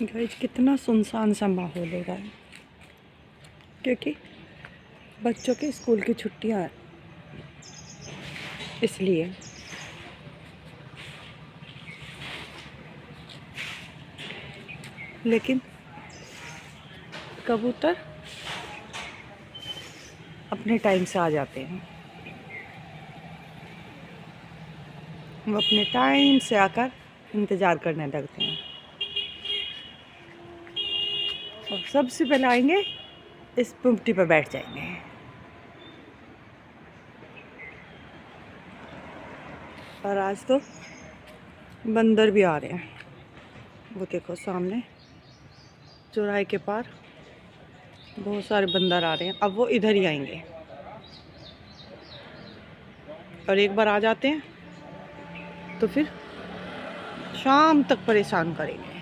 Guys कितना सुनसान सा माहौल हो रहा है क्योंकि बच्चों की स्कूल की छुट्टियां हैं, इसलिए। लेकिन कबूतर अपने टाइम से आ जाते हैं। वो अपने टाइम से आकर इंतज़ार करने लगते हैं और सबसे पहले आएंगे, इस पुमटी पर बैठ जाएंगे। और आज तो बंदर भी आ रहे हैं। वो देखो सामने चौराहे के पार बहुत सारे बंदर आ रहे हैं। अब वो इधर ही आएंगे और एक बार आ जाते हैं तो फिर शाम तक परेशान करेंगे।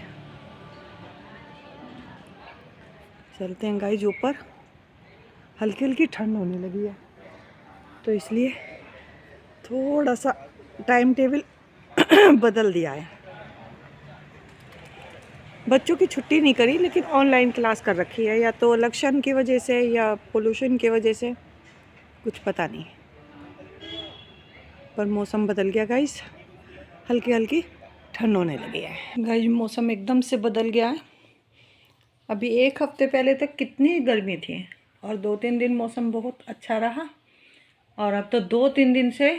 चलते हैं गाइस ऊपर। हल्की हल्की ठंड होने लगी है तो इसलिए थोड़ा सा टाइम टेबल बदल दिया है। बच्चों की छुट्टी नहीं करी लेकिन ऑनलाइन क्लास कर रखी है, या तो इलेक्शन की वजह से या पोल्यूशन की वजह से, कुछ पता नहीं। पर मौसम बदल गया गाइस, हल्की हल्की ठंड होने लगी है। गाइस मौसम एकदम से बदल गया है। अभी एक हफ्ते पहले तक कितनी गर्मी थी और 2-3 दिन मौसम बहुत अच्छा रहा, और अब तो 2-3 दिन से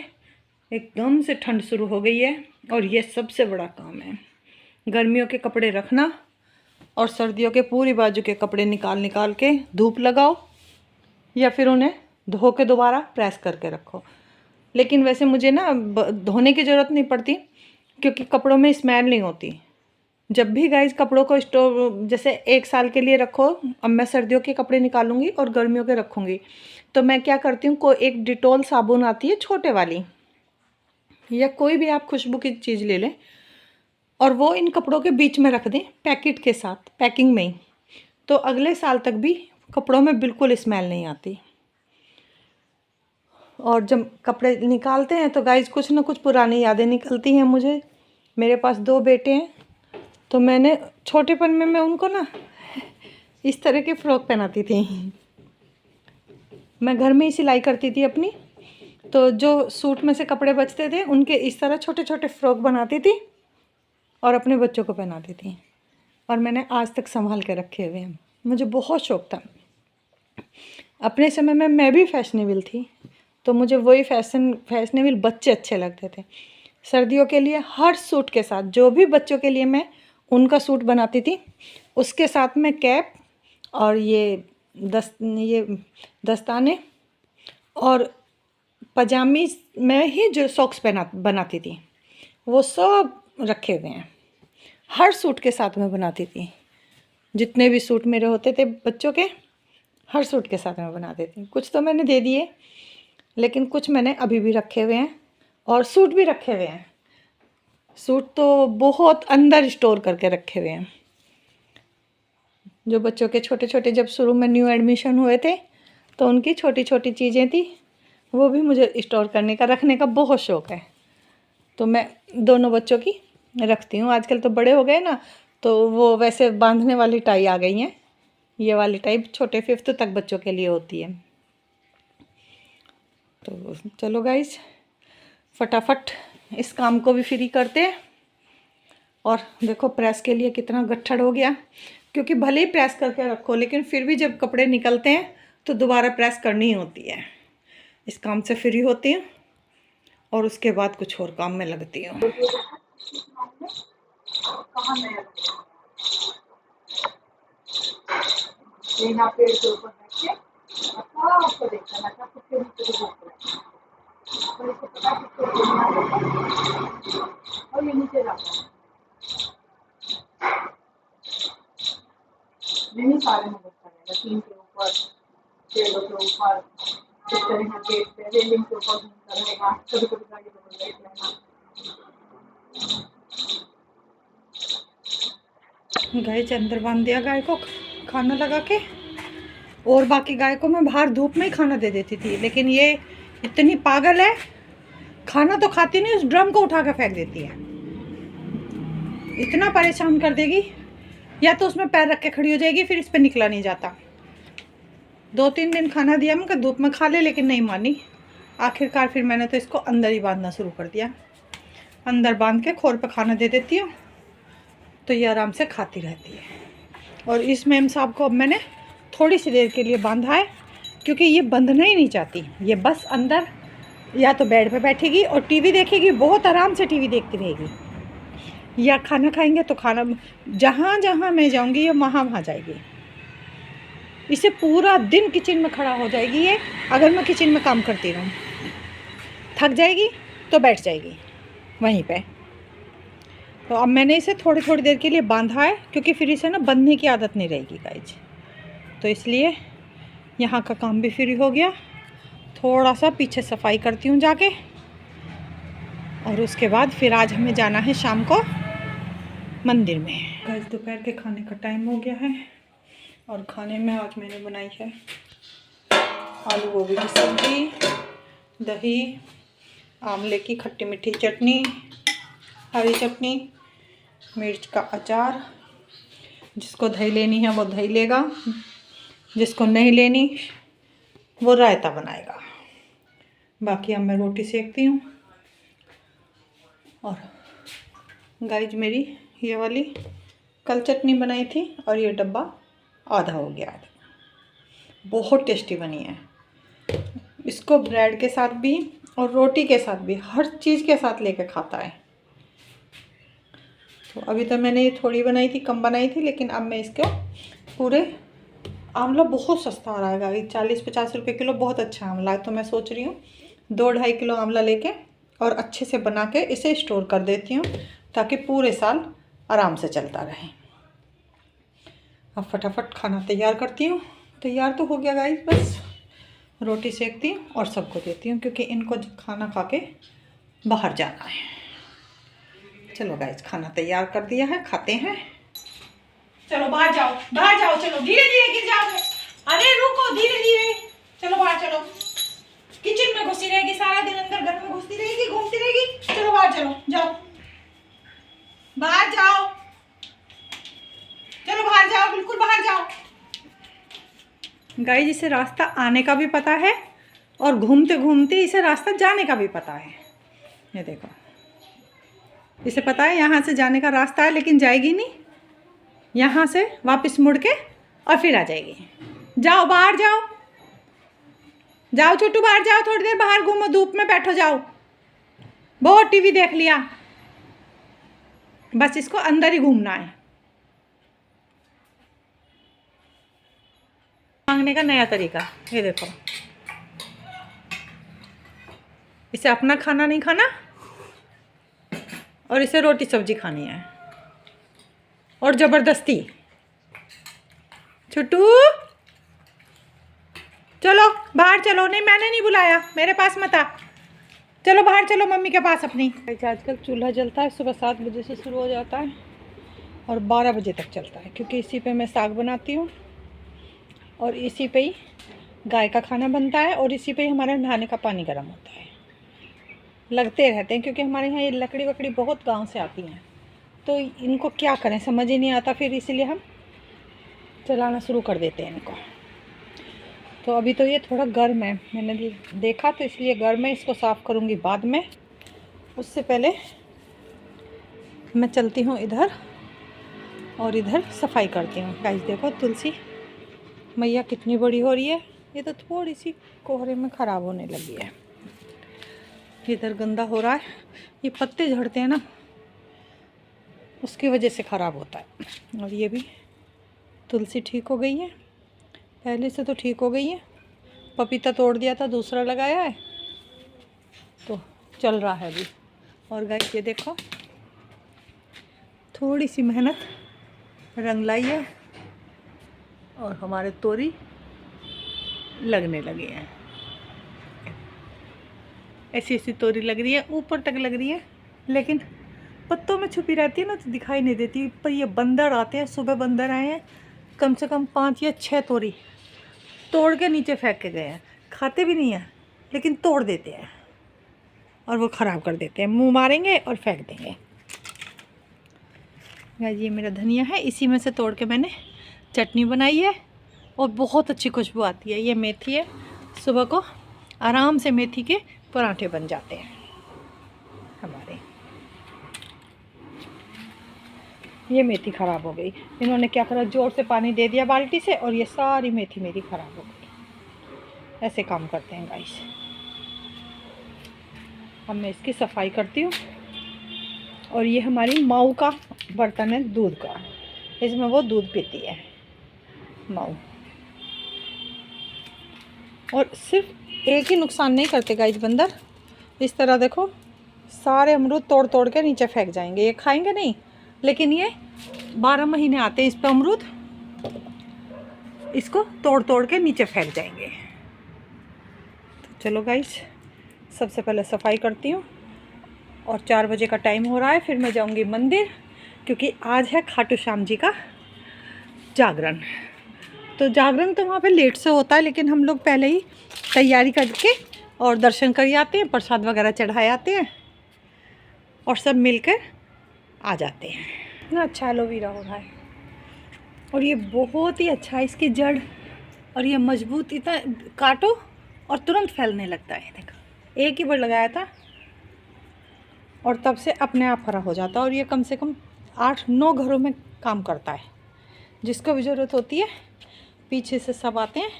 एकदम से ठंड शुरू हो गई है। और ये सबसे बड़ा काम है, गर्मियों के कपड़े रखना और सर्दियों के पूरी बाजू के कपड़े निकाल निकाल के धूप लगाओ या फिर उन्हें धो के दोबारा प्रेस करके रखो। लेकिन वैसे मुझे ना धोने की ज़रूरत नहीं पड़ती क्योंकि कपड़ों में स्मेल नहीं होती। जब भी गाइस कपड़ों को स्टोर जैसे 1 साल के लिए रखो, अब मैं सर्दियों के कपड़े निकालूंगी और गर्मियों के रखूँगी तो मैं क्या करती हूँ, कोई एक डिटॉल साबुन आती है छोटे वाली, या कोई भी आप खुशबू की चीज़ ले लें और वो इन कपड़ों के बीच में रख दें पैकेट के साथ, पैकिंग में ही, तो अगले साल तक भी कपड़ों में बिल्कुल स्मेल नहीं आती। और जब कपड़े निकालते हैं तो गाइस कुछ ना कुछ पुरानी यादें निकलती हैं मुझे। मेरे पास 2 बेटे हैं तो मैंने छोटेपन में मैं उनको ना इस तरह के फ़्रॉक पहनाती थी। मैं घर में ही सिलाई करती थी अपनी, तो जो सूट में से कपड़े बचते थे उनके इस तरह छोटे छोटे फ़्रॉक बनाती थी और अपने बच्चों को पहनाती थी, और मैंने आज तक संभाल के रखे हुए हैं। मुझे बहुत शौक़ था। अपने समय में मैं भी फैशनेबल थी तो मुझे वही फैशनेबल बच्चे अच्छे लगते थे। सर्दियों के लिए हर सूट के साथ, जो भी बच्चों के लिए मैं उनका सूट बनाती थी, उसके साथ में कैप और ये दस्ताने और पजामी में ही जो सॉक्स बनाती थी वो सब रखे हुए हैं। हर सूट के साथ में बनाती थी। जितने भी सूट मेरे होते थे बच्चों के, हर सूट के साथ में बनाती थी। कुछ तो मैंने दे दिए लेकिन कुछ मैंने अभी भी रखे हुए हैं, और सूट भी रखे हुए हैं। सूट तो बहुत अंदर स्टोर करके रखे हुए हैं। जो बच्चों के छोटे छोटे, जब शुरू में न्यू एडमिशन हुए थे तो उनकी छोटी छोटी चीज़ें थी, वो भी मुझे स्टोर करने का, रखने का बहुत शौक़ है। तो मैं दोनों बच्चों की रखती हूँ। आजकल तो बड़े हो गए ना, तो वो वैसे बांधने वाली टाई आ गई हैं। ये वाली टाई छोटे 5th तक बच्चों के लिए होती है। तो चलो गाइस फटाफट इस काम को भी फ्री करते हैं। और देखो प्रेस के लिए कितना गट्ठड़ हो गया, क्योंकि भले ही प्रेस करके रखो लेकिन फिर भी जब कपड़े निकलते हैं तो दोबारा प्रेस करनी ही होती है। इस काम से फ्री होती हूँ और उसके बाद कुछ और काम में लगती हूँ। और ये नीचे जाता है, नहीं सारे में बचता है, 3 के ऊपर, पेड़ों के ऊपर, इस तरह गेट पे रेलिंग के ऊपर घूमता रहेगा। कभी कभी गाड़ी बदल रहेगा। गाय के अंदर बांध दिया गाय को खाना लगा के, और बाकी गाय को मैं बाहर धूप में ही खाना दे देती थी। लेकिन ये इतनी पागल है, खाना तो खाती नहीं, उस ड्रम को उठा के फेंक देती है। इतना परेशान कर देगी, या तो उसमें पैर रख के खड़ी हो जाएगी, फिर इस पर निकला नहीं जाता। 2-3 दिन खाना दिया मैं, धूप में खा ले, लेकिन नहीं मानी। आखिरकार फिर मैंने तो इसको अंदर ही बांधना शुरू कर दिया। अंदर बांध के खोर पे खाना दे देती हूँ, तो ये आराम से खाती रहती है। और इस मेम साहब को अब मैंने थोड़ी सी देर के लिए बांधा है, क्योंकि ये बंधना ही नहीं चाहती। ये बस अंदर या तो बेड पे बैठेगी और टीवी देखेगी, बहुत आराम से टीवी देखती रहेगी। या खाना खाएंगे तो खाना जहाँ जहाँ मैं जाऊँगी ये वहाँ वहाँ जाएगी। इसे पूरा दिन किचन में खड़ा हो जाएगी ये। अगर मैं किचन में काम करती रहूँ, थक जाएगी तो बैठ जाएगी वहीं पे। तो अब मैंने इसे थोड़ी थोड़ी देर के लिए बांधा है, क्योंकि फिर इसे ना बंधने की आदत नहीं रहेगी गाइज। तो इसलिए यहाँ का काम भी फ्री हो गया। थोड़ा सा पीछे सफाई करती हूँ जाके, और उसके बाद फिर आज हमें जाना है शाम को मंदिर में। गाइस दोपहर के खाने का टाइम हो गया है, और खाने में आज मैंने बनाई है आलू गोभी की सब्जी, दही, आंवले की खट्टी मीठी चटनी, हरी चटनी, मिर्च का अचार। जिसको दही लेनी है वो दही लेगा, जिसको नहीं लेनी वो रायता बनाएगा। बाकी अब मैं रोटी सेकती हूँ। और गाइज मेरी ये वाली कल चटनी बनाई थी, और ये डब्बा आधा हो गया। बहुत टेस्टी बनी है। इसको ब्रेड के साथ भी और रोटी के साथ भी, हर चीज़ के साथ लेके खाता है। तो अभी तो मैंने ये थोड़ी बनाई थी, कम बनाई थी, लेकिन अब मैं इसको पूरे, आंवला बहुत सस्ता आ रहा है गाइस, 40-50 रुपये किलो, बहुत अच्छा आंवला है। तो मैं सोच रही हूँ 2-2.5 किलो आंवला लेके और अच्छे से बना के इसे स्टोर कर देती हूँ, ताकि पूरे साल आराम से चलता रहे। अब फटाफट खाना तैयार करती हूँ। तैयार तो हो गया गाइस, बस रोटी सेकती हूँ और सबको देती हूँ, क्योंकि इनको खाना खा के बाहर जाना है। चलो गाइस, खाना तैयार कर दिया है, खाते हैं। चलो बाहर जाओ, बाहर जाओ, चलो धीरे धीरे गिर जाओगे। अरे रुको, धीरे धीरे चलो, बाहर चलो। किचन में घुसी रहेगी सारा दिन, अंदर घर में घुसती रहेगी, घूमती रहेगी। चलो बाहर चलो, जाओ बाहर जाओ, चलो बाहर जाओ, बिल्कुल बाहर जाओ। गाइस इसे रास्ता आने का भी पता है, और घूमते घूमते इसे रास्ता जाने का भी पता है। ये देखो, इसे पता है यहाँ से जाने का रास्ता है, लेकिन जाएगी नहीं। यहाँ से वापस मुड़ के और फिर आ जाएगी। जाओ बाहर जाओ, जाओ छोटू बाहर जाओ, थोड़ी देर बाहर घूमो, धूप में बैठो, जाओ। बहुत टीवी देख लिया, बस इसको अंदर ही घूमना है। मांगने का नया तरीका, ये देखो। इसे अपना खाना नहीं खाना, और इसे रोटी सब्जी खानी है, और ज़बरदस्ती। छोटू चलो बाहर चलो। नहीं, मैंने नहीं बुलाया, मेरे पास मत आ। चलो बाहर चलो मम्मी के पास अपनी। आजकल चूल्हा जलता है, सुबह 7 बजे से शुरू हो जाता है और 12 बजे तक चलता है, क्योंकि इसी पे मैं साग बनाती हूँ, और इसी पे ही गाय का खाना बनता है, और इसी पे ही हमारा नहाने का पानी गर्म होता है। लगते रहते हैं, क्योंकि हमारे यहाँ ये लकड़ी वकड़ी बहुत गांव से आती हैं, तो इनको क्या करें समझ ही नहीं आता, फिर इसीलिए हम चलाना शुरू कर देते हैं इनको। तो अभी तो ये थोड़ा गर्म है, मैंने देखा, तो इसलिए गर्म है। इसको साफ़ करूँगी बाद में, उससे पहले मैं चलती हूँ इधर और इधर सफाई करती हूँ। गाइस देखो, तुलसी मैया कितनी बड़ी हो रही है। ये तो थोड़ी सी कोहरे में ख़राब होने लगी है। इधर गंदा हो रहा है, ये पत्ते झड़ते हैं ना, उसकी वजह से ख़राब होता है। और ये भी तुलसी ठीक हो गई है, पहले से तो ठीक हो गई है। पपीता तोड़ दिया था, दूसरा लगाया है, तो चल रहा है अभी। और गाइस ये देखो, थोड़ी सी मेहनत रंग लाई है, और हमारे तोरी लगने लगे हैं। ऐसी ऐसी तोरी लग रही है, ऊपर तक लग रही है, लेकिन पत्तों में छुपी रहती है ना, तो दिखाई नहीं देती। पर ये बंदर आते हैं, सुबह बंदर आए हैं, कम से कम 5 या 6 तोरी तोड़ के नीचे फेंक के गए हैं। खाते भी नहीं हैं, लेकिन तोड़ देते हैं और वो ख़राब कर देते हैं। मुंह मारेंगे और फेंक देंगे। गाइस ये मेरा धनिया है, इसी में से तोड़ के मैंने चटनी बनाई है और बहुत अच्छी खुशबू आती है। ये मेथी है, सुबह को आराम से मेथी के पराठे बन जाते हैं हमारे। ये मेथी ख़राब हो गई, इन्होंने क्या करा, ज़ोर से पानी दे दिया बाल्टी से और ये सारी मेथी मेरी ख़राब हो गई। ऐसे काम करते हैं गाइस। अब मैं इसकी सफाई करती हूँ। और ये हमारी माऊ का बर्तन है दूध का, इसमें वो दूध पीती है माऊ। और सिर्फ एक ही नुकसान नहीं करते गाइस बंदर, इस तरह देखो सारे अमरूद तोड़ तोड़ के नीचे फेंक जाएंगे। ये खाएंगे नहीं, लेकिन ये 12 महीने आते हैं इस पे अमरूद, इसको तोड़ तोड़ के नीचे फेंक जाएंगे। तो चलो गाइस, सबसे पहले सफाई करती हूँ और 4 बजे का टाइम हो रहा है। फिर मैं जाऊँगी मंदिर, क्योंकि आज है खाटू श्याम जी का जागरण। तो जागरण तो वहाँ पे लेट से होता है, लेकिन हम लोग पहले ही तैयारी करके और दर्शन कर आते हैं, प्रसाद वगैरह चढ़ाए आते हैं और सब मिलकर आ जाते हैं। इतना अच्छा एलोवेरा हो रहा है और ये बहुत ही अच्छा है, इसकी जड़ और ये मजबूत, इतना काटो और तुरंत फैलने लगता है। देखो एक ही बार लगाया था और तब से अपने आप हरा हो जाता है। और ये कम से कम 8-9 घरों में काम करता है, जिसको भी ज़रूरत होती है पीछे से सब आते हैं।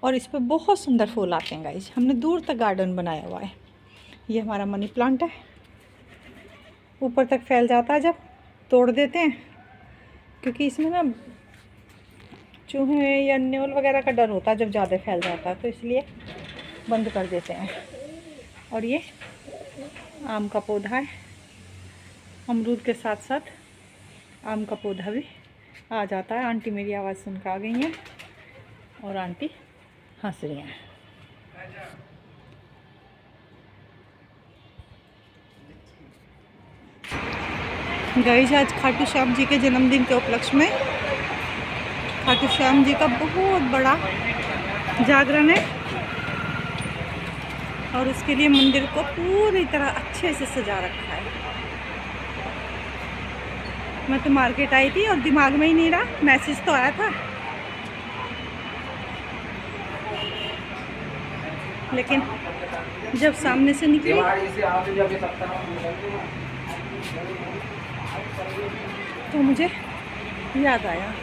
और इस पर बहुत सुंदर फूल आते हैं गाइस, हमने दूर तक गार्डन बनाया हुआ है। ये हमारा मनी प्लांट है, ऊपर तक फैल जाता है जब तोड़ देते हैं, क्योंकि इसमें ना चूहे या न्योल वगैरह का डर होता है जब ज़्यादा फैल जाता है, तो इसलिए बंद कर देते हैं। और ये आम का पौधा है, अमरूद के साथ साथ आम का पौधा भी आ जाता है। आंटी मेरी आवाज़ सुन के आ गई हैं और आंटी हंस रही हैं। गाइस आज खाटू श्याम जी के जन्मदिन के उपलक्ष्य में खाटू श्याम जी का बहुत बड़ा जागरण है और उसके लिए मंदिर को पूरी तरह अच्छे से सजा रखा है। मैं तो मार्केट आई थी और दिमाग में ही नहीं रहा, मैसेज तो आया था, लेकिन जब सामने से निकली तो मुझे याद आया।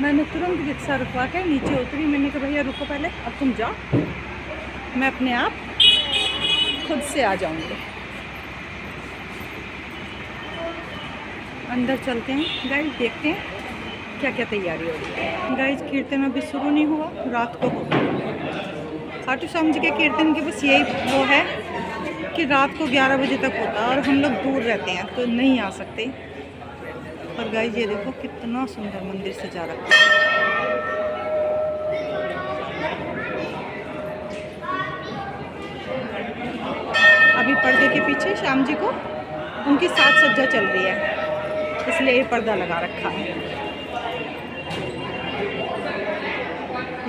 मैंने तुरंत रिक्शा रुकवा के नीचे उतरी। मैंने कहा भैया रुको पहले, अब तुम जाओ, मैं अपने आप खुद से आ जाऊंगी। अंदर चलते हैं गाइस, देखते हैं क्या क्या तैयारी हो रही है। गाइस कीर्तन अभी शुरू नहीं हुआ, रात को होगा। खाटू श्याम जी के कीर्तन की बस यही वो है कि रात को 11 बजे तक होता है और हम लोग दूर रहते हैं तो नहीं आ सकते। और गाइस ये देखो कितना सुंदर मंदिर सजा रखा है। अभी पर्दे के पीछे श्याम जी को उनकी साज सज्जा चल रही है, इसलिए ये पर्दा लगा रखा है।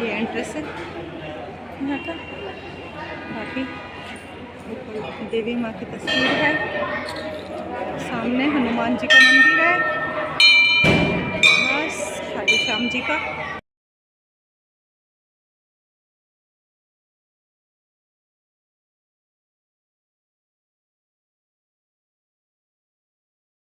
ये एंट्रेंस है यहाँ का। बाकी देवी माँ की तस्वीर है, सामने हनुमान जी का मंदिर है, बस खाटू श्याम जी का